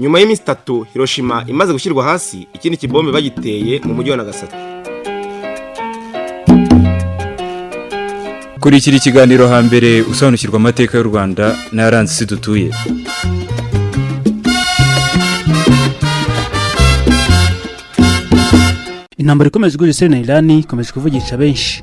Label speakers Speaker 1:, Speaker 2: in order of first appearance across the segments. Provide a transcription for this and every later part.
Speaker 1: nyuma y'iminsi 3 Hiroshima imaze gushyirwa hasi, ikindi kibombe bagiteye mu mujyi wa Nagasaki.
Speaker 2: Kurikira ikiganiro hambere usobanukirwa amateka y'u Rwanda n'ayaranze isi dutuye.
Speaker 3: Intambara ikomeje kuri Israel na Iran ikomeje kuvugisha benshi.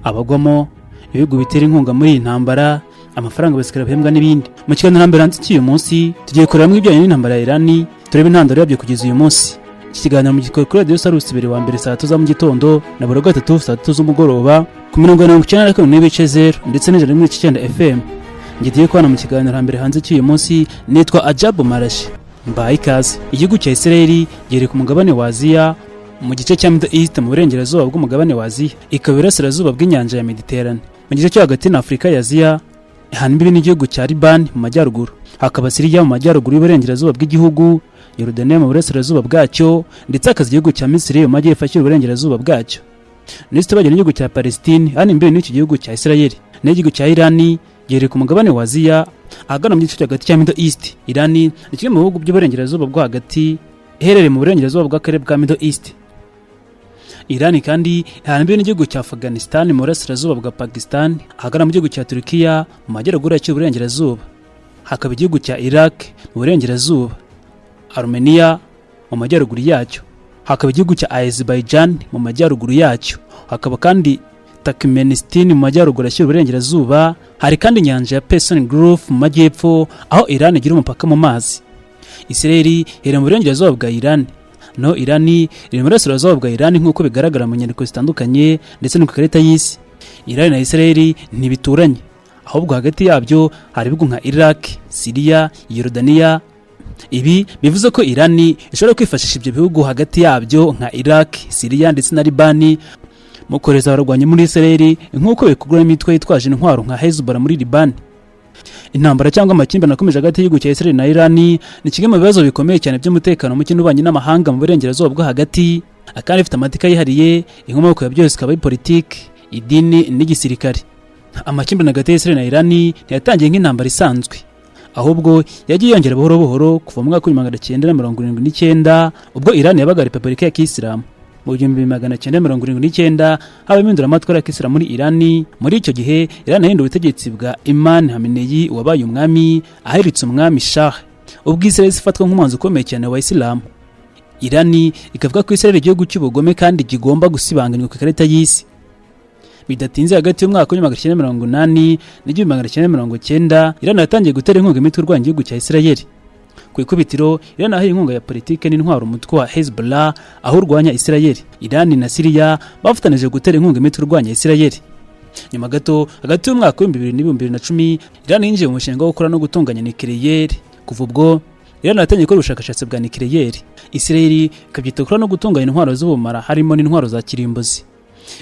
Speaker 3: Abagwamo ibihugu bitera inkunga muri intambara, amafaranga basikara bahembwa n'ibindi. Mu kiganiro hambere hanze cy'uyu munsi tugiye kureramwe ibijyanye n'intambara ya Iran, turebe intandaro yabyo kugeza uyu munsi. Iki kiganiro mu gikoro kuri Radio Salus bere wa mbere saa 3 za mu gitondo na buri gatatu saa 3 z'umugoroba ku 99.0 ndetse n'ijana muri 9 FM. Ngiye kubana mu kiganiro hambere hanze cy'uyu munsi nitwa Ajabu Marashi. Mbaye ikaze. Igihugu cya Israel gere ku mugabane wa Aziya mu gice cya Middle East mu burengerazuba bw'umugabane wa Aziya, ikaba irasirazuba bw'inyanja ya Mediterane. Mu gice cyo hagati na Afrika ya Aziya hano imbibi n'igihugu cya Liban mu majyaruguru, hakaba Syria mu majyaruguru y'uburengerazuba bw'igihugu, Yordania mu burasirazuba bwacyo, ndetse akazi igihugu cya Misiri mu majyepfo y'uburengerazuba bwacyo. Niste bagena igihugu cya Palestine hano imbibi n'iki gihugu cya Israel. N'igihugu cya Iran gere ku mugabane wa Aziya ahagana mu gice cyo hagati cya Middle East. Iran ni kimwe mu bihugu by'uburengerazuba bwo hagati iherereye mu burengerazuba bw'akarere bwa Middle East. Iran kandi hanbiye n'igihugu cya Afghanistan mu burasirazuba bwa Pakistan, ahagana mu gihugu cya Turkiya mu majyaruguru y'uburengerazuba, hakaba igihugu cya Iraq mu burengerazuba, Armenia mu majyaruguru yacyo, hakaba igihugu cya Azerbaijan mu majyaruguru yacyo, hakaba kandi Turkmenistan mu majyaruguru y'uburengerazuba, hari kandi inyanja ya Persian Gulf mu majyepfo aho Iran igira umupaka mu mazi. Israel iri mu burengerazuba bwa Iran. No Iran iri mu burasirazuba bwa Iran nk'uko bigaragara mu nyandiko zitandukanye ndetse no ku karita y'isi. Iran na Israel ntibituranye, ahubwo hagati yabyo hari ibihugu nka Iraq, Syria, Yordania. Ibi bivuze ko Iran ishobora kwifashisha ibyo bihugu hagati yabyo nka Iraq, Syria ndetse na Liban mu koreza abarwanyi muri Israel nk'uko bikugura imitwe yitwaje intwaro nka Hezbollah muri Liban. Intambara cyangwa amakimbirane akomeje hagati y'igihugu cya Israel na Iran ni kimwe mu bibazo bikomeye cyane by'umutekano muke n'ububanyi n'amahanga mu burengerazuba bwo hagati, akandi ifite amatika yihariye, inkomoko ya byose ikaba ari politiki, idini n'igisirikare. Amakimbirane hagati ya Israel na Iran ntiyatangiye nk'intambara isanzwe, ahubwo yagiye yongera buhoro buhoro kuva mu mwaka wa 1979 ubwo Iran yabaga Repubulika ya Kisilamu. Mu 1979 haba impinduramatwara ya Kisilamu muri Iran. Muri icyo gihe Iran yahinduye ubutegetsi bwa Imam Khamenei wabaye umwami ahiritse umwami Shah, ubwo Israel ifatwa nk'umuhanzi ukomeye cyane wa Islam. Iran ikavuga ko Israel igihugu cy'ubugome kandi kigomba gusibanganywa ku ikarita y'isi. Bidatinze hagati y'umwaka wa 1980 n'1990 Iran yatangiye gutera inkunga imitwe irwanya igihugu cya Israel. Ku ikubitiro Iran ahaye inkunga ya politike n'intwaro umutwe wa Hezbollah aho urwanya Israel. Iran na Syria bafatanije gutera inkunga imitwe irwanya Israel. Nyuma gato hagati y'umwaka wa 2010 Iran yinjiye mu mushinga wo gukora no gutunganya nucleaire. Kuva ubwo Iran yatangiye gukora ubushakashatsi bwa nucleaire. Israel ikabyita gukora no gutunganya intwaro z'ubumara harimo n'intwaro za kirimbuzi.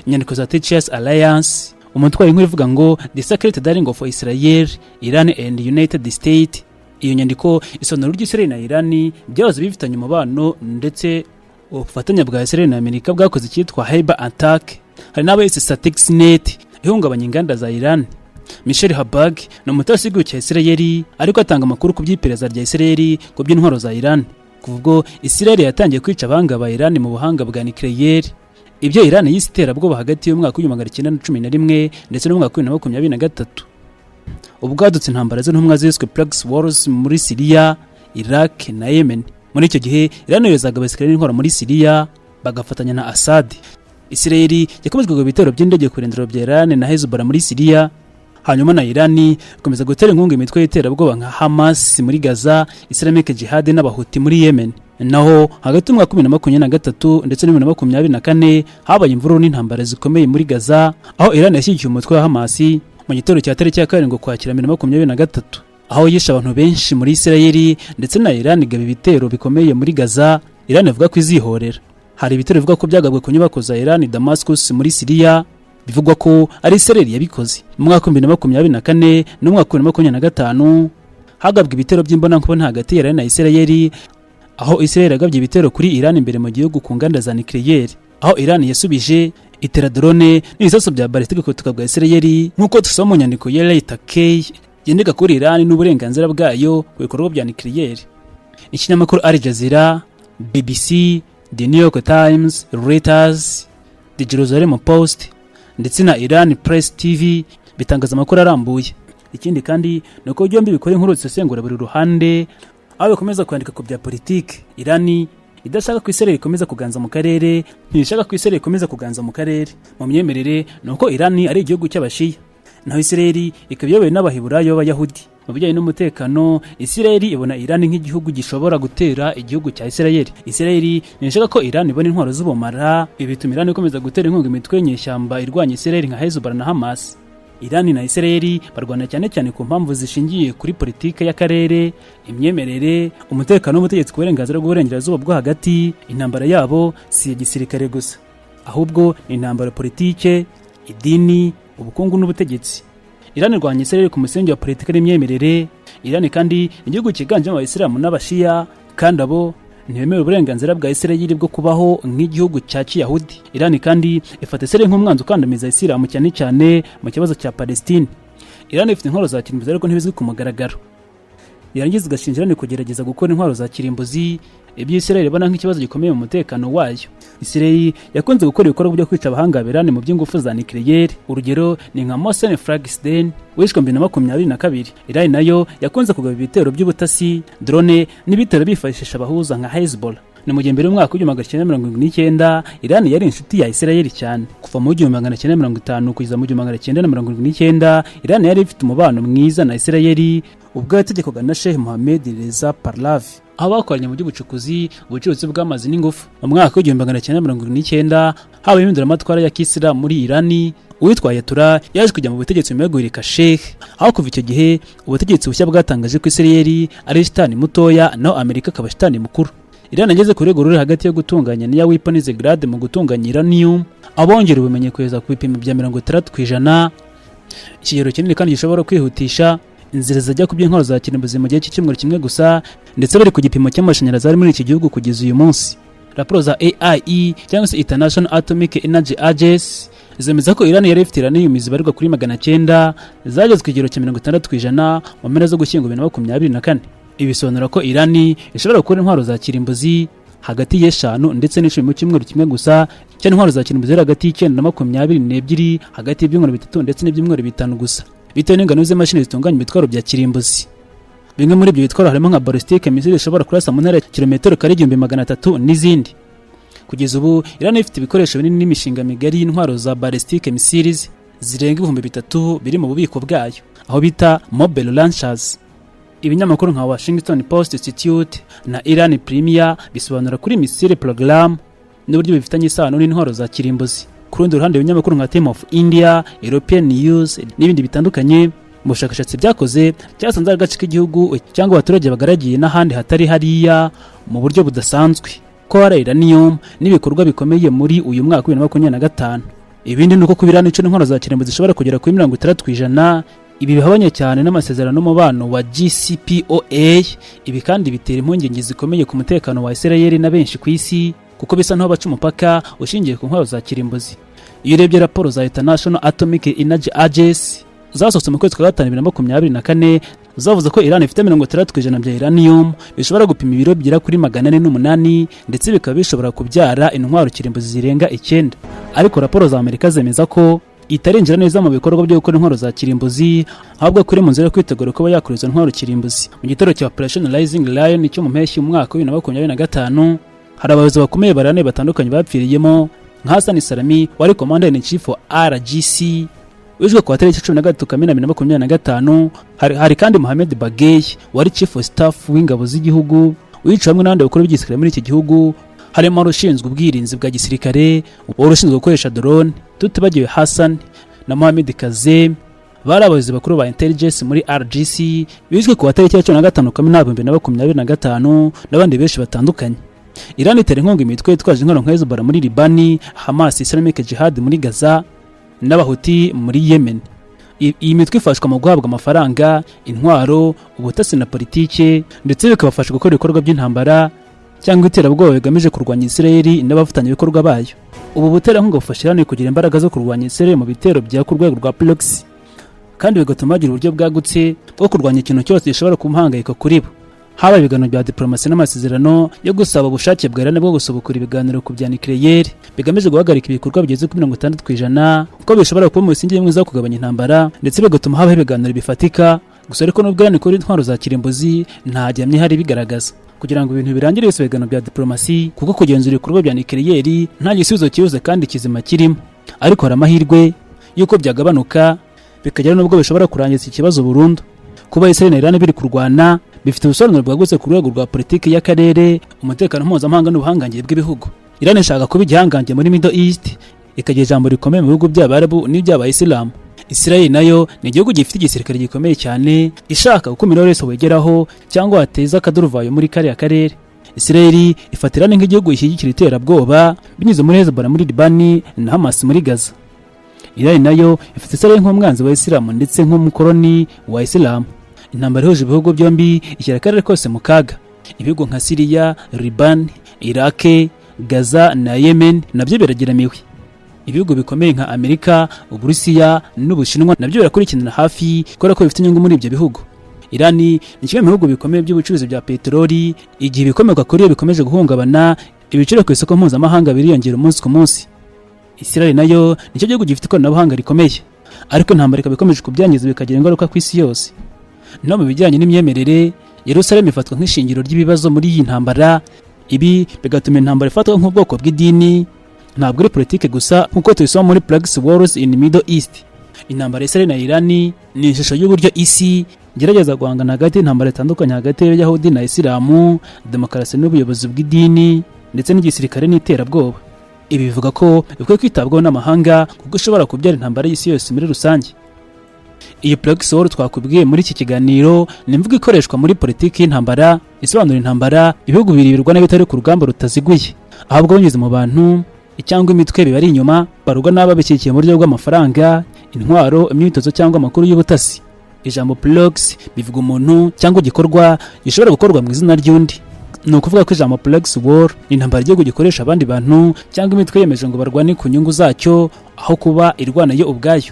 Speaker 3: Inyandiko za Teachers Alliance umutwe w'inkuru ivuga ngo The Secret Dialogue for Israel, Iran and United States. Iyo nyandiko isonora ry'Israel na Iran byahoze bifitanye umubano ndetse ubufatanye bwa Israel na Amerika bwakoze cyitwa Hyber Attack. Hari n'abayise Stuxnet ihungabanya inganda za Iran. Michel Habag ni umutasi w'igihugu cya Israel ariko atanga amakuru ku by'iperereza rya Israel ku by'intwaro za Iran. Kuvuga Israel yatangiye kwica abanga ba Iran mu buhanga bwa nucleaire. Ibyo Iran yise iterabwoba hagati y'umwaka wa 1911 ndetse n'umwaka wa 2023. Ubwadutse intambara z'intumwa ziswe Plague Wars muri Syria, Iraq na Yemen. Muri icyo gihe Iran yozaga abasirikare n'intwaro muri Syria bagafatanya na Assad. Israel yakomezwaga ibitero by'indege ku birindiro bya Iran na Hezbollah muri Syria. Hanyuma na Iran ikomeza gutera inkunga imitwe y'iterabwoba nka Hamas muri Gaza, Islamic Jihad n'abahuti muri Yemen. Naho hagati y'umwaka wa 2023 ndetse na 2024 habaye imvururu n'intambara zikomeye muri Gaza aho Iran yashyigikiye umutwe wa Hamas mu gitero cya tariki ya 7 Ukwakira 2023, aho yishe abantu benshi muri Israel ndetse na Iran igaba ibitero bikomeye muri Gaza. Iran ivuga ko izihorera. Hari ibitero bivuga ko byagabwe ku nyubako za Iran Damascus muri Syria, bivugwa ko ari Israel yabikoze. Mu mwaka wa 2024 n'umwaka wa 2025 hagabwe ibitero by'imbonankubone hagati ya Iran na Israel, aho Israel yagabye ibitero kuri Iran imbere mu gihugu ku nganda za nucleaire, aho Iran yasubije itera drone n'ibisasu bya balistike ku butaka bwa Israel nk'uko dusoma mu nyandiko ya Leita K yendeka kuri Iran n'uburenganzira bwayo ku bikorwa bya nucleaire. ikinyamakuru Al Jazeera, BBC, The New York Times, Reuters, The Jerusalem Post ndetse na Iran Press TV bitangaza amakuru arambuye. Ikindi kandi nuko byombi bikora inkuru zisesengura buri ruhande, aho bikomeza kwandika ku bya politiki. Irani idashaka ko Israel ikomeza kuganza mu karere, ntishaka ko Israel ikomeza kuganza mu karere. Mu myemerere nuko Irani ari igihugu cy'abashiya, naho Israel ikaba iyobowe n'abaheburayo b'Abayahudi. Mu bijyanye n'umutekano, Israel ibona Irani nk'igihugu gishobora gutera igihugu cya Israel. Israel ntishaka ko Irani ibona intwaro z'ubumara, ibi bituma Irani ikomeza gutera inkunga imitwe y'inyeshyamba irwanya Israel nka Hezbollah na Hamas. Irani na Israel barwana cyane cyane ku mpamvu zishingiye kuri politike y'akarere, imyemerere, umutekano n'ubutegetsi ku burenganzira bw'uburengerazuba bwo hagati. Intambara yabo si igisirikare gusa, ahubwo ni intambara politike, idini, ubukungu n'ubutegetsi. Irani irwanya Israel ku musingi wa politike n'imyemerere. Irani kandi igihugu kiganjemo Abayisilamu n'Abashiya, kandi abo ntibemera uburenganzira bwa Israel bwo kubaho nk'igihugu cya Kiyahudi. Irani kandi ifata Israel nk'umwanzi ukandamiza Isilamu cyane cyane mu kibazo cya Palestine. Irani ifite intwaro za kirimbuzi ariko ntibizwi ku mugaragaro. Yarangiza igashinja Irani kugerageza gukora intwaro za kirimbuzi, ibyo Israel ibona nk'ikibazo gikomeye mu mutekano wayo. Israel yakunze gukora ibikorwa byo kwica abahanga Irani mu by'ingufu za nucleaire. Urugero ni nka Mohsen Fakhrizadeh wishwe 2022. Irani nayo yakunze kugaba ibitero by'ubutasi, drone n'ibitero bifashisha abahuza nka Hezbollah. Ni mu gihembere umwaka w'1979 Irani yari inshuti ya Israel cyane. Kuva mu 1950 kugeza mu 1979 Irani yari ifite umubano mwiza na Israel ubwo yategekwaga na Sheikh Mohammed Reza Pahlavi, aho bakoranye mu by'ubucukuzi, ubucuruzi bw'amazi n'ingufu. Mu mwaka w'1979 habaye impinduramatwara ya Kisilamu muri Irani. Uwitwa Ayatollah yaje kujya mu butegetsi nyuma yo guhirika Sheikh, aho kuva icyo gihe ubutegetsi bushya bwatangaje ko Israel ari shitani mutoya naho Amerika akaba shitani mukuru. Irani ageze ku rwego ruri hagati yo gutunganya niya weapons grade mu gutunganya uranium, abongera ubumenyi kugeza ku bipimo bya 60%. Ikigero kinini kandi gishobora kwihutisha inzira zijya ku by'intwaro za kirimbuzi mu gihe cy'icyumweru kimwe gusa, ndetse bari ku gipimo cy'amashanyarazi ari muri iki gihugu kugeza uyu munsi. Raporo za AIE cyangwa se International Atomic Energy Agency zemeza ko Irani yari ifite uranium zibarirwa kuri 900 zageze ku kigero cya 60% mu mpera zo gushyingo 2024. Ibisobanura ko Irani ishobora gukora intwaro za kirimbuzi hagati y'eshanu ndetse n'icumi mu cyumweru kimwe gusa, cyane intwaro za kirimbuzi hagati y'9 na 22 hagati y'ibyumweru 3 ndetse n'ibyumweru 5 gusa, bitewe n'ingano z'imashini zitunganya ibitwaro bya kirimbuzi. Bimwe muri ibyo bitwaro harimo nka ballistic missile ishobora kurasa mu ntera ya kilometero kare 1300 n'izindi. Kugeza ubu Irani ifite ibikoresho binini n'imishinga migari y'intwaro za ballistic missiles zirenga 3000 biri mu bubiko bwayo, aho bita mobile launchers. Ibinyamakuru nka Washington Post Institute na Iran Premier bisobanura kuri missile program n'uburyo bifitanye isano n'intwaro za kirimbuzi. Ku rundi ruhande ibinyamakuru nka Time of India, European News n'ibindi bitandukanye mu bushakashatsi byakoze cyasanze agace k'igihugu cyangwa abaturage bagaragiye n'ahandi hatari hariya mu buryo budasanzwe ko hari uranium n'ibikorwa bikomeye muri uyu mwaka wa 2025. Ibindi nuko kubirana ico n'intwaro za kirimbuzi zishobora kugera kuri 60%. Ibi bihabanye cyane n'amasezerano n'umubano wa JCPOA. Ibi kandi bitera impungenge zikomeye ku mutekano wa Israel na benshi ku isi, kuko bisa naho baca umupaka ushingiye ku ntwaro za kirimbuzi. Iyo urebye raporo za International Atomic Energy Agency zasohotse mu kwezi kwa 2024 zavuze ko Iran ifite 60% bya uranium bishobora gupima ibiro bigera kuri 408 ndetse bikaba bishobora kubyara intwaro kirimbuzi zirenga 9. Ariko raporo za Amerika zemeza ko itarinjira neza mu bikorwa byo gukora intwaro za kirimbuzi, ahubwo kuri mu nzira yo kwitegura kuba yakora izo ntwaro kirimbuzi. Mu gitero cya Operation Rising Lion cyo mu mpeshyi mu mwaka wa 2025 hari abayobozi bakomeye barane batandukanye bapfiriyemo nka Hassan Salami wari Commander in Chief wa RGC wishwe ku tariki 13 Kamena 2025. Hari kandi Mohamed Bagay wari Chief of Staff w'ingabo z'igihugu wicwa hamwe n'abandi bakuru b'igisirikare muri iki gihugu, harimo rushinzwe ubwirinzi bwa gisirikare, urushinzwe gukoresha drone, tutibagiwe Hassan na Mohamed Kazem bari abayobozi bakuru ba intelligence muri RGC bishwe ku tariki 15 Kamena 2025 n'abandi benshi batandukanye. Iran itera inkunga imitwe yitwaje intwaro nka Hezbollah muri Libani, Hamas Islamic Jihad muri Gaza n'Abahuti muri Yemen. Iyi mitwe ifashwa mu guhabwa amafaranga, intwaro, ubutasi na politike, ndetse bikabafasha gukora ibikorwa by'intambara cyangwa iterabwoba bigamije kurwanya Israel n'abafatanya ibikorwa bayo. Ubu buterankunga bufasha Iran kugira imbaraga zo kurwanya Israel mu bitero bya ku rwego rwa proxy, kandi bigatuma bagira uburyo bwagutse bwo kurwanya ikintu cyose gishobora kumuhangayika kuri bo. haba ibiganiro bya diplomasi n'amasezerano yo gusaba ubushake bwa Iran bwo gusubukura ibiganiro ku bya nucleaire bigamije guhagarika ibikorwa bigeze ku 60% ko bishobora kuba mu singi y'imwe zo kugabanya intambara ndetse bigatuma habaho ibiganiro bifatika. Gusa ariko n'ubwo Iran ikora intwaro za kirimbuzi nta gihamya hari bigaragaza kugira ngo ibintu birangire yose ibiganiro bya diplomasi, kuko kugenzura ibikorwa bya nucleaire nta gisubizo cyose kandi kizima kirimo. Ariko hari amahirwe yuko byagabanuka bikagera nubwo bishobora kurangiza ikibazo burundu. Kuba Israel na Iran biri kurwana bifite ubusobanuro bwagutse ku rwego rwa politiki y'akarere, umutekano mpuzamahanga n'ubuhangange bw'ibihugu. Iran ishaka kuba igihangange muri Middle East, ikagira ijambo rikomeye mu bihugu by'Abarabu n'iby'Abayisilamu. Israel nayo ni igihugu gifite igisirikare gikomeye cyane, ishaka gukumira wese wegeraho cyangwa wateza akaduruvayo muri kariya karere. Israel ifatira nk'igihugu gishyigikira iterabwoba binyuze muri Hezbollah muri Libani na Hamas muri Gaza. Iran nayo ifite Israel nk'umwanzi wa Isilamu ndetse nk'umukoloni wa Isilamu. Intambara ihuje ibihugu byombi ishyira akarere kose mu kaga. Ibihugu nka Syria, Liban, Iraq, Gaza na Yemen nabyo biragiramiwe. Ibihugu bikomeye nka Amerika, Uburusiya n'Ubushinwa nabyo birakurikiranira hafi kubera ko bifite inyungu muri ibyo bihugu. Iran ni kimwe mu bihugu bikomeye by'ubucuruzi bya peteroli, igihe ibikomoka kuri yo bikomeje guhungabana, ibiciro ku isoko mpuzamahanga biriyongera umunsi ku munsi. Israel nayo nicyo gihugu gifite ikoranabuhanga rikomeye, ariko intambara ikaba ikomeje kubyangiza bikagira ingaruka ku isi yose. No mu bijyanye n'imyemerere, Yerusalemu ifatwa nk'ishingiro ry'ibibazo muri iyi ntambara. Ibi bigatuma intambara ifatwa nk'ubwoko bw'idini, ntabwo ari politike gusa nk'uko tubisoma muri Plagues Wars in Middle East. Intambara Israel na Iran ni ishusho y'uburyo isi gerageza guhangana hagati y'intambara itandukanye hagati y'Abayahudi na Isilamu, demokarasi n'ubuyobozi bw'idini ndetse n'igisirikare n'iterabwoba. Ibi bivuga ko bikwiye kwitabwaho n'amahanga kuko ishobora kubyara intambara y'isi yose muri rusange. Iyi Plagues War twakubwiye muri iki kiganiro ni imvugo ikoreshwa muri politiki y'intambara, isobanura intambara ibihugu biribirwa n'abitari ku rugamba rutaziguye, ahubwo binyuze mu bantu cyangwa imitwe bibari inyuma barugwa n'ababishyigikiye mu buryo bw'amafaranga, intwaro, imyitozo cyangwa amakuru y'ubutasi. Ijambo Plagues bivuga umuntu cyangwa igikorwa gishobora gukorwa mu izina ry'undi. Ni ukuvuga ko ijambo Plagues War ni intambara igihugu gikoresha abandi bantu cyangwa imitwe yemeje ngo barwane ku nyungu zacyo aho kuba irwana yo ubwayo.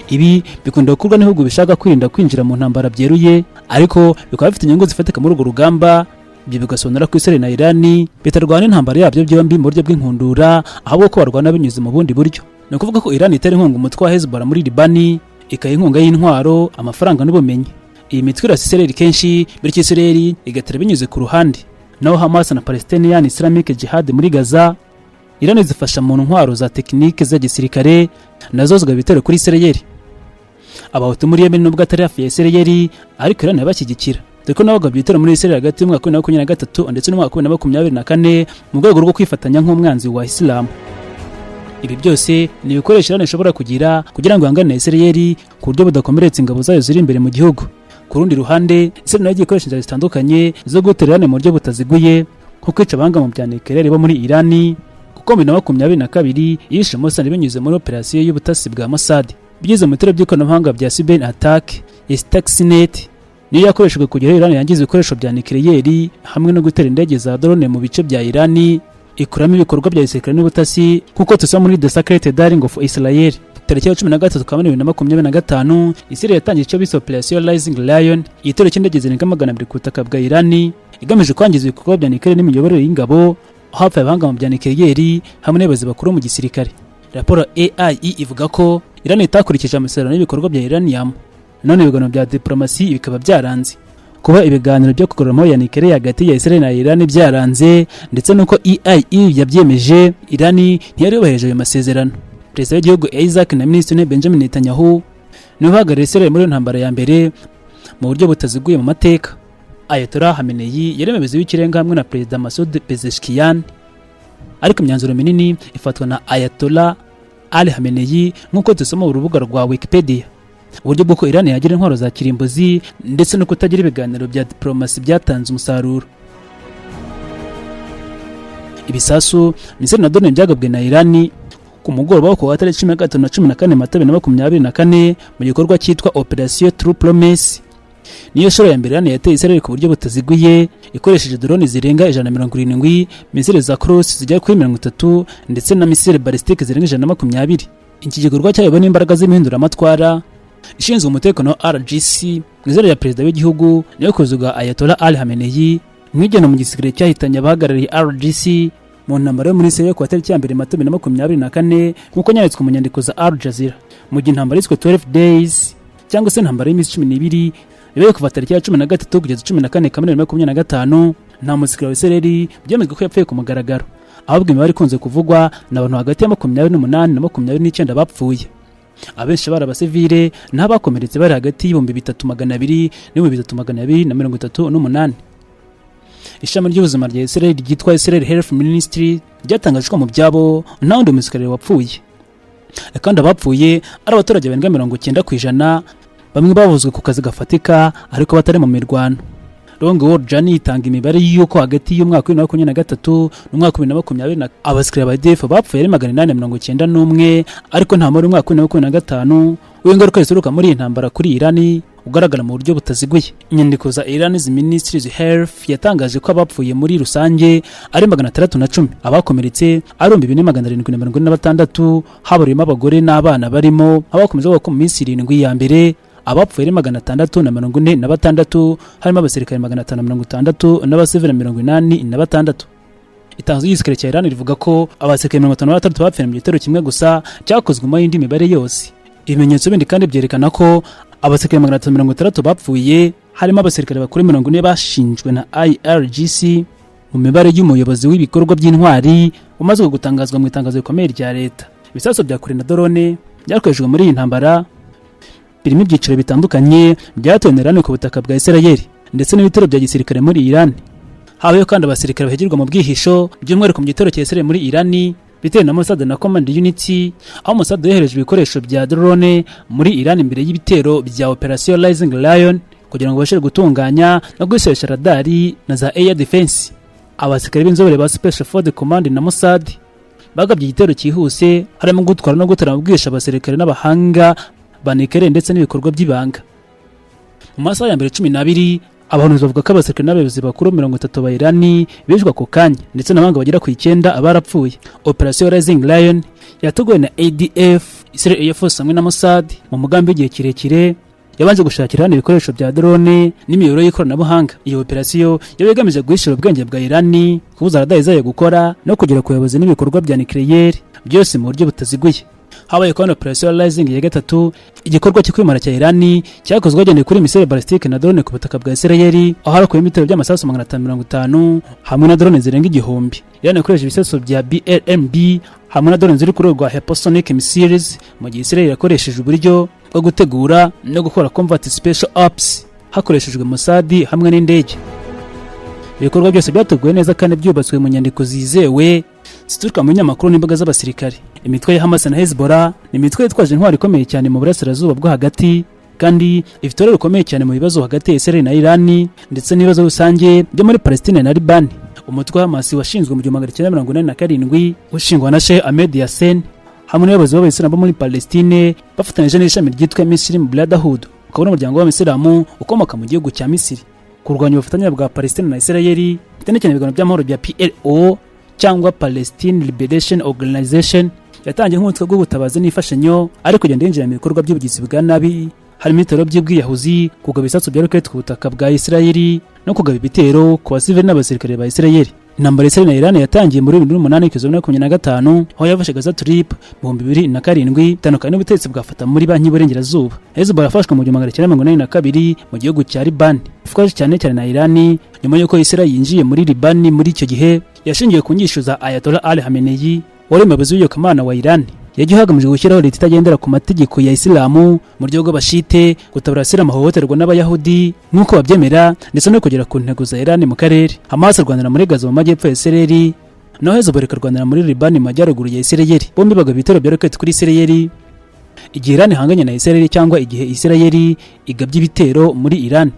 Speaker 3: Ibi bikunda gukorwa n'ibihugu bishaka kwirinda kwinjira mu ntambara byeruye, ariko bikaba bifite inyungu zifatika muri urwo rugamba. Ibyo bigasobanura ko Israel na Iran bitarwana intambara yabyo byombi mu buryo bw'inkundura, ahubwo ko barwana binyuze mu bundi buryo. Ni ukuvuga ko Iran itera inkunga umutwe wa Hezbollah muri Libani, ikaha inkunga y'intwaro, amafaranga n'ubumenyi. Iyi mitwe irasa Israel kenshi, bityo Israel igatera binyuze ku ruhande. Naho Hamas na Palestinian Islamic Jihad muri Gaza, Iran zifasha mu ntwaro za tekinike za gisirikare, nazo zigaba ibitero kuri Israel. Abahutu muri Yemen nubwo atari hafi ya Israel, ariko Iran yabashyigikira. Dore ko nabo bagabye ibitero muri Israel hagati y'umwaka wa 2023 ndetse n'umwaka wa 2024 mu rwego rwo kwifatanya nk'umwanzi wa Islam. Ibi byose ni ibikoresho Iran ishobora kugira ngo ihangane na Israel ku buryo budakomeretsa ingabo zayo ziri imbere mu gihugu. Ku rundi ruhande, Israel nayo igikoresho inzira zitandukanye zo gutera Iran mu buryo butaziguye, nko kwica abahanga mu bya nucleaire bo muri Iran, kuko mu 2022 yishe Mossad binyuze muri operasiyo y'ubutasi bwa Mossad. Bigize mu bitero by'ikoranabuhanga bya cyber attack ya Stuxnet, niyo yakoreshejwe kugira Iran yangiza ibikoresho bya nucleaire hamwe no gutera indege za drone mu bice bya Iran, ikuramo ibikorwa bya gisirikare n'ubutasi kuko tusoma muri The Secret Diary of Israel. Tariki ya 13 Kamena 2025 Israel yatangiye icyo bise Operation Rising Lion, igitero cy'indege zirenga 200 ku butaka bwa Iran, igamije kwangiza ibikorwa bya nucleaire n'imiyoborere y'ingabo, hapfa abahanga mu bya nucleaire hamwe n'abayobozi bakuru mu gisirikare. Raporo AIE ivuga ko Iran itakurikije amasezerano y'ibikorwa bya Iranium, none ibiganiro bya diplomasi bikaba byaranze. Kuba ibiganiro byo kugororamo ya nucleaire hagati ya Israel na Iran byaranze, ndetse nuko EIE yabyemeje, Iran ntiyari yubaheje ayo masezerano. Perezida w'igihugu Isaac na Minisitiri Benjamin Netanyahu niwe uhagarariye Israel muri ntambara ya mbere mu buryo butaziguye mu mateka. Ayatollah Khamenei yari umuyobozi w'ikirenga hamwe na Perezida Masoud Pezeshkian, ariko imyanzuro minini ifatwa na Ayatollah Ali Khamenei nk'uko dusoma mu rubuga rwa Wikipedia. Uburyo bw'uko Iran yagira intwaro za kirimbuzi ndetse no kutagira ibiganiro bya diplomasi byatanze umusaruro. Ibisasu Misiri na drone byagabwe na Iran ku mugoroba wo ku wa 13 na 14 Mata 2024 mu gikorwa cyitwa Operation True Promise. Niyo shoro ya mbere Iran yateye Israel ku buryo butaziguye, ikoresheje drone zirenga 170, misile za Cross zijya kuri 30 ndetse na misile ballistique zirenga 120. Iki gikorwa cyayobowe n'imbaraga z'imihindura amatwara ishinzwe umutekano RGC mu izina rya perezida w'igihugu niyo kuzuga Ayatollah Ali Khamenei mwigena mu gisirikare cyahitanye abahagarariye RGC mu ntambara yo muri Syria ku tariki ya 1 Mata 2024 nk'uko nyanditswe mu nyandiko za Al Jazeera. Mu gihe intambara yiswe 12 days cyangwa se intambara y'iminsi 12 yabaye kuva tariki ya 13 kugeza 14 Kamena 2025, nta musirikare wa Israel byemejwe ko yapfuye ku mugaragaro, ahubwo imibare ikunze kuvugwa n'abantu hagati ya 28 na 29 bapfuye. Abenshi bari abasivile n'abakomeretse bari hagati y'ibihumbi 3200 n'ibihumbi 3238. Ishami ry'ubuzima rya Israel ryitwa Israel Health Ministry ryatangaje ko mu byabo nta wundi musirikare wapfuye, kandi abapfuye ari abaturage barenga 90%, bamwe bavuzwe ku kazi gafatika ariko batari mu mirwano. Long World Journey itanga imibare y'uko hagati y'umwaka wa 2023 n'umwaka wa 2020 abasirikare ba IDF bapfuye ari 891, ariko nta muri umwaka wa 2025 w'ingaruka zituruka muri intambara kuri Iran ugaragara mu buryo butaziguye. Inyandiko za Iran's Ministry of Health yatangaje ko abapfuye muri rusange ari 610, abakomeretse ari 2776, haburimo abagore n'abana barimo abakomeza ko mu minsi 7 ya mbere abapfuye ari 646, harimo abasirikare 560 n'abasivile 86. Itangazo ry'igisirikare cya Iran rivuga ko abasirikare 53 bapfuye mu gitero kimwe gusa cyakozwe mu yindi mibare yose. Ibimenyetso bindi kandi byerekana ko abasirikare 360 bapfuye, harimo abasirikare bakuru 40 bashinjwe na IRGC mu mibare y'umuyobozi w'ibikorwa by'intwari umaze gutangazwa mu itangazo rikomeye rya leta. Ibisasu bya kure na drone byakoreshejwe muri iyi ntambara birimo ibyiciro bitandukanye byatoneranye ku butaka bwa Israel ndetse n'ibitero bya gisirikare muri Iran. Habayeho kandi abasirikare bahigirwa mu bwihisho by'umwihariko mu gitero cya Israel muri Iran bitewe na Mossad na Command Unity, aho Mossad yohereje ibikoresho bya drone muri Iran imbere y'ibitero bya Operation Rising Lion kugira ngo bashobore gutunganya no gukoresha radari na za air defense. Abasirikare b'inzobere ba Special Forces Command na Mossad bagabye igitero cyihuse, harimo gutwara no gutera ubwisha abasirikare n'abahanga banikere ndetse n'ibikorwa by'ibanga. Mu masaha ya mbere 12 abantu bavuga ko abasirikare n'abayobozi bakuru 30 ba Iran bishwe ako kanya ndetse n'abanga bagera ku 9 abarapfuye. Operation Rising Lion yateguwe na ADF, Israel Air Force hamwe na Mossad mu mugambi w'igihe kirekire yabanje gushakira hano ibikoresho bya drone n'imiyoboro y'ikoranabuhanga. Iyo operation yabegamije guhishira ubwenge bwa Iran, kubuza radari zayo gukora no kugera ku bayobozi n'ibikorwa bya nucleaire byose mu buryo butaziguye. Habaye kandi Operation Rising ya gatatu, igikorwa cy'kwimara cya Iran cyakozwe hagendeye kuri missile ballistique na drone ku butaka bwa Israel, aho harakuye imitero by'amasasu 550 hamwe na drone zirenga 1000. Iran ikoresha ibisasu bya BLMB hamwe na drone ziri ku rwego rwa hypersonic missiles, mu gihe Israel yakoresheje uburyo bwo gutegura no gukora combat special ops hakoreshejwe Mossad hamwe n'indege. Ibikorwa byose byateguwe neza kandi byubatswe mu nyandiko zizewe zituruka mu nyamakuru n'imbaga z'abasirikare. Imitwe ya Hamas na Hezbollah ni imitwe yitwaje intwari ikomeye cyane mu burasirazuba bwo hagati, kandi ifite uruhare rukomeye cyane mu bibazo hagati ya Israel na Iran ndetse n'ibibazo rusange byo muri Palestine na Liban. Umutwe wa Hamas washinzwe mu 1947 ushingwa na Sheikh Ahmed Yassin hamwe n'abayobozi b'Abayisilamu bo muri Palestine bafatanyije n'ishami ryitwa Muslim Brotherhood, ukabona umuryango w'Abayisilamu ukomoka mu gihugu cya Misiri, kurwanya ubufatanye bwa Palestine na Israel cyane cyane ibiganiro by'amahoro bya PLO cyangwa Palestine Liberation Organization. Yatangiye nk'umutwe w'ubutabazi n'ifashanyo ariko kugenda yinjira mu bikorwa by'ubugizi bwa nabi, harimo ibitero by'ubwiyahuzi, kugaba ibisasu bya roketi ku butaka bwa Israel no kugaba ibitero ku basivili n'abasirikare ba Israel. Intambara Israel na Iran yatangiye muri 2008 kugeza 2025, aho yafashe Gaza Strip mu 2007 itandukanye n'ubutegetsi bwafata muri banki y'Uburengerazuba. Hezbollah yafashwe mu 1982 mu gihugu cya Liban, ifashwe cyane cyane na Iran nyuma y'uko Israel yinjiye muri Liban. Muri icyo gihe yashingiye ku nyigisho za Ayatollah Ali Khamenei, wari umuyobozi w'iyobokamana wa Iran. Yagiye hagamijwe gushyiraho leta itagendera ku mategeko ya Islamu mu buryo bw'abashite, gutabara Abasilamu ahohoterwa n'Abayahudi nk'uko babyemera, ndetse no kugera ku ntego za Iran mu karere. Hamas rwanira muri Gaza mu majyepfo ya Israel, no Hezbollah rwanira muri Liban mu majyaruguru ya Israel. Bombi bagaba ibitero bya roketi kuri Israel igihe Iran ihanganye na Israel cyangwa igihe Israel igabye ibitero muri Iran.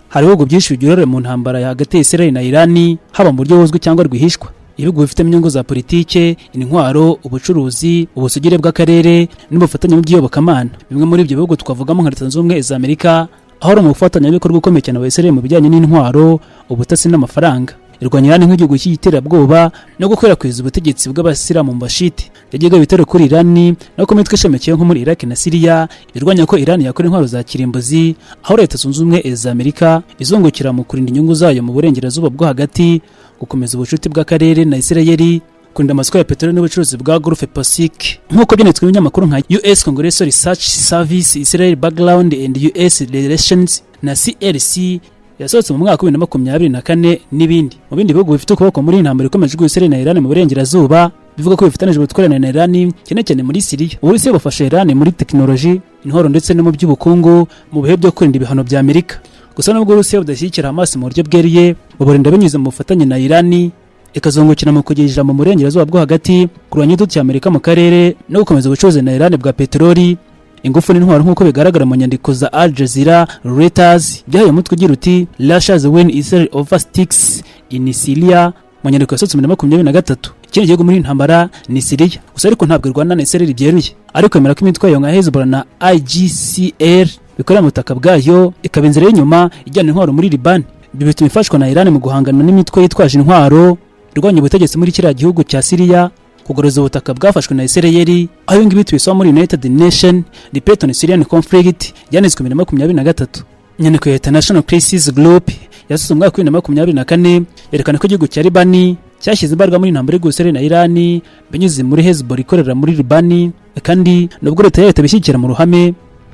Speaker 3: Hari ibihugu byinshi bigirore mu ntambara hagati ya Israel na Iran, haba mu buryo buzwi cyangwa rwihishwa. Ibihugu bifite inyungu za politike, intwaro, ubucuruzi, ubusugire bw'akarere n'ubufatanye mu by'iyobokamana. Bimwe muri ibyo bihugu twavugamo nka Leta Zunze Ubumwe za Amerika, aho ari mu bufatanye bikorwa ukomeye cyane wa Israel mu bijyanye n'intwaro, ubutasi n'amafaranga. irwanya Iran nk'igihugu cy'iterabwoba no gukwirakwiza ubutegetsi bw'abasilamu mu bashite. Yagega ibitero kuri Iran no ku mitwe ishamikiye nko muri Iraq na Syria irwanya ko Iran yakora intwaro za kirimbuzi, aho Leta Zunze Ubumwe za Amerika izungukira mu kurinda inyungu zayo mu burengerazuba bwo hagati, gukomeza ubucuti bw'akarere na Israel, kurinda amasoko ya peteroli n'ubucuruzi bwa Gulf Persic. Nk'uko byanditswe n'ibinyamakuru nka US Congress Research Service, Israel Background and US Relations na CRC yasohotse mu mwaka wa 2024 n'ibindi. Mu bindi bihugu bifite ukuboko muri intambara ikomeje Israel na Iran mu burengerazuba bivuga ko bifatanije ubutwererane na Iran cyane muri Syria. Uburusiya bufasha Iran muri tekinoloji, intwaro ndetse no mu by'ubukungu mu bihe byo kurinda ibihano bya Amerika. Gusa nubwo Uburusiya budashyigikira Hamas mu buryo bweriye, buburinda binyuze mu bufatanye na Iran, ikazungukira mu kugejeje mu burengerazuba bwo hagati, kurwanya igihugu cya Amerika mu karere no gukomeza ubucuruzi na Iran bwa peteroli, ingufu n'intwaro nk'uko bigaragara mu nyandiko za Al Jazeera, Reuters. Byahaye umutwe ugira uti Russia's win Israel oversticks in Syria mu nyandiko yasohotse 2023. Ikindi gihugu muri intambara ni Syria, gusa ariko ntabwo irwana na Israel byeruye, ariko yemera ko imitwe yo nka Hezbollah na IGCR bikorera mu butaka bwayo, ikaba inzira y'inyuma ijyana intwaro muri Liban. Ibi bituma ifashwa na Iran mu guhangana n'imitwe yitwaje intwaro irwanya ubutegetsi muri kiriya gihugu cya Syria, kugoroza ubutaka bwafashwe na Israel. Aho ibi tubisoma muri United Nation Report on Syrian Conflict yanitswe 2023. Inyandiko ya International Crisis Group yasohotse mu mwaka wa 2024 yerekana ko igihugu cya Liban cyashyize imbaraga muri intambara y'Israel na Iran binyuze muri Hezbollah ikorera muri Liban, kandi nubwo leta bishyikira mu ruhame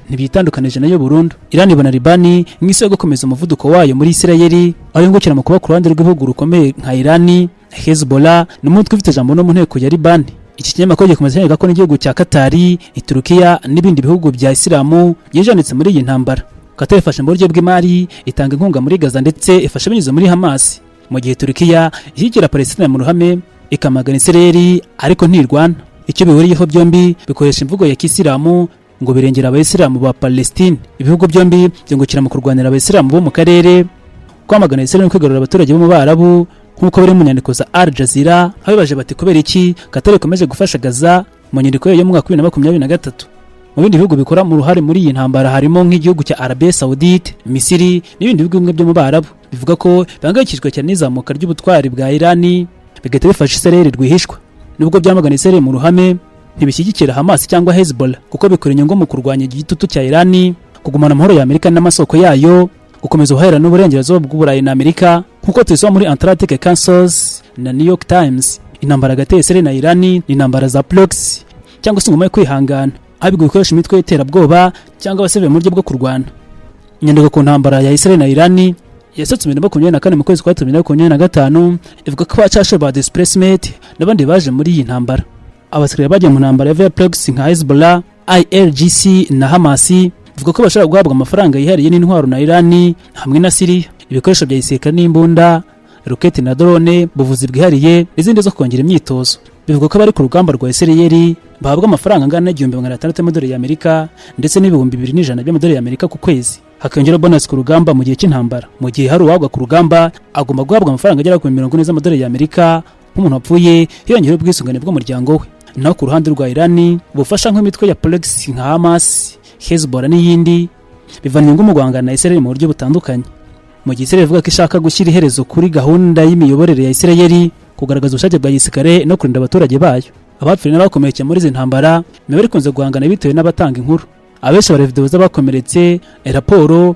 Speaker 3: ntibitandukanije nayo burundu. Iran ibona Liban nk'isi yo gukomeza umuvuduko wayo muri Israel, aho yungukira mu kuba ku ruhande rw'ibihugu rukomeye nka Iran, Hezbollah n'umutwe ufite ijambo no mu nteko ya Liban. Iki kinyamakuru gikomeza cyandika ko n'igihugu cya Qatar, Turukiya n'ibindi bihugu bya Islamu byijanditse muri iyi ntambara. Qatar ifasha mu buryo bw'imari, itanga inkunga muri Gaza ndetse ifasha binyuze muri Hamas, mu gihe Turukiya ishyigikira Palestina mu ruhame ikamagana Israel ariko ntirwana. Icyo bihuriyeho byombi bikoresha imvugo ya Kisilamu ngo birengera abayisilamu ba Palestine. Ibihugu byombi byungukira mu kurwanira abayisilamu bo mu karere, kwamagana Israel no kwigarurira abaturage bo mu Barabu, nk'uko bari mu nyandiko za Al Jazeera. Aho baje bati kubera iki Qatar ikomeje gufasha Gaza mu nyandiko yo mu mwaka wa 2023. Mu bindi bihugu bikora mu ruhare muri iyi ntambara harimo nk'igihugu cya Arabia Saudite, Misiri n'ibindi bihugu bimwe byo mu Barabu bivuga ko bihangayikishijwe cyane n'izamuka ry'ubutwari bwa Iran, bigahita bifasha Israel rwihishwa. Nubwo byamagana Israel mu ruhame, ntibishyigikira Hamas cyangwa Hezbollah kuko bikora inyungu mu kurwanya igitutu cya Iran, kugumana amahoro ya Amerika n'amasoko yayo, gukomeza ubuhahirane n'uburengerazuba bw'Uburayi na Amerika, nk'uko tubisoma muri Atlantic Councils na New York Times. Intambara hagati ya Israel na Iran ni intambara za proxy cyangwa se ingoma yo kwihangana, aho bikoresha imitwe y'iterabwoba cyangwa abasivile mu buryo bwo kurwana. Inyandiko ku ntambara ya Israel na Iran yasohotse 2024 mu kwezi kwa 2025 ivuga ko abacashe ba displacement n'abandi baje muri iyi ntambara. Abasirikare bagiye mu ntambara ya proxy nka Hezbollah, IRGC na Hamas bivuga ko bashobora guhabwa amafaranga yihariye n'intwaro na Iran hamwe na Syria, ibikoresho bya gisirikare n'imbunda, roketi na drone, buvuzi bwihariye n'izindi zo kongera imyitozo. Bivuga ko bari ku rugamba rwa Israel bahabwa amafaranga angana $1,600 y'amadolari y'Amerika ndetse $2,100 by'amadolari y'Amerika ku kwezi, hakiyongera bonus ku rugamba mu gihe cy'intambara. Mu gihe hari uwagwa ku rugamba agomba guhabwa amafaranga agera ku $40 z'amadolari y'Amerika nk'umuntu wapfuye, hiyongeraho ubwisungane bw'umuryango we. Naho ku ruhande rwa Iran bufasha nk'imitwe ya proxy nka Hamas, Hezbollah n'iyindi bivana inyungu mu guhangana na Israel mu buryo butandukanye. Mu gihe Israel ivuga ko ishaka gushyira iherezo kuri gahunda y'imiyoborere ya Israel, kugaragaza ubushake bwa gisirikare no kurinda abaturage bayo. Abapfuye n'abakomeretse muri izi ntambara imibare ikunze guhangana bitewe n'abatanga inkuru. Abenshi bari video z'abakomeretse, raporo,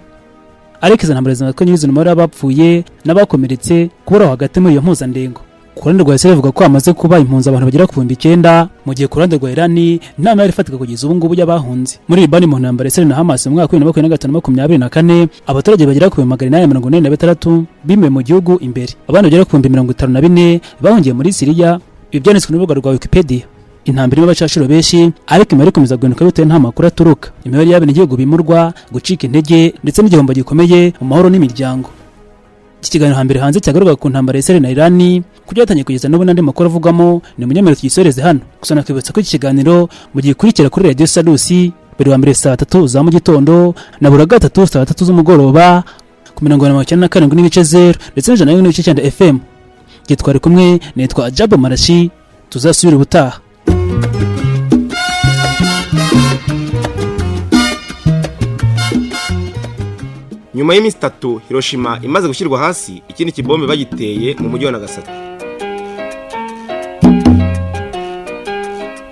Speaker 3: ariko izi ntambara zimaze nyirizo umubare w'abapfuye n'abakomeretse kubura hagati muri iyo mpuzandengo. Ku ruhande rwa Israel ivuga ko hamaze kuba impunzi abantu bagera ku 9,000, mu gihe ku ruhande rwa Iran inama yari ifatika kugeza ubu ngubu y'abahunze. Muri Liban mu ntambara Israel na Hamas mu mwaka wa 2024 abaturage bagera ku 846 bimwe mu gihugu imbere, abandi bagera ku 54 bahungiye muri Syria. Ibi byanditswe n'urubuga rwa Wikipedia. Intambara irimo abacashuro benshi, ariko imibare ikomeza guhenuka bitewe nta makuru aturuka. Imibare y'abenegihugu bimurwa, gucika intege ndetse n'igihombo gikomeye mu mahoro n'imiryango. Iki kiganiro hambere hanze cyagaruka ku ntambara Israel na Iran, kujyatanye kugeza n'ubu n'andi makuru avugamo ni munyamerika gisoreze hano. Gusa nakwibutsa ko iki kiganiro mu gihe kurikira kuri Radio Salusi buri wa mbere saa 3 za mu gitondo na buri gatatu saa 3 z'umugoroba ku 97.0 ndetse n'109.9 FM. Gitwari kumwe nitwa Ajabo Marashi, tuzasubira ubutaha.
Speaker 1: nyuma y'iminsi 3 Hiroshima imaze gushyirwa hasi ikindi kibombe bagiteye mu mujyi wa Nagasaki.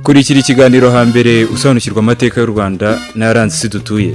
Speaker 2: Kurikira ikiganiro hambere usobanukirwa amateka y'u Rwanda n'ayaranze isi dutuye.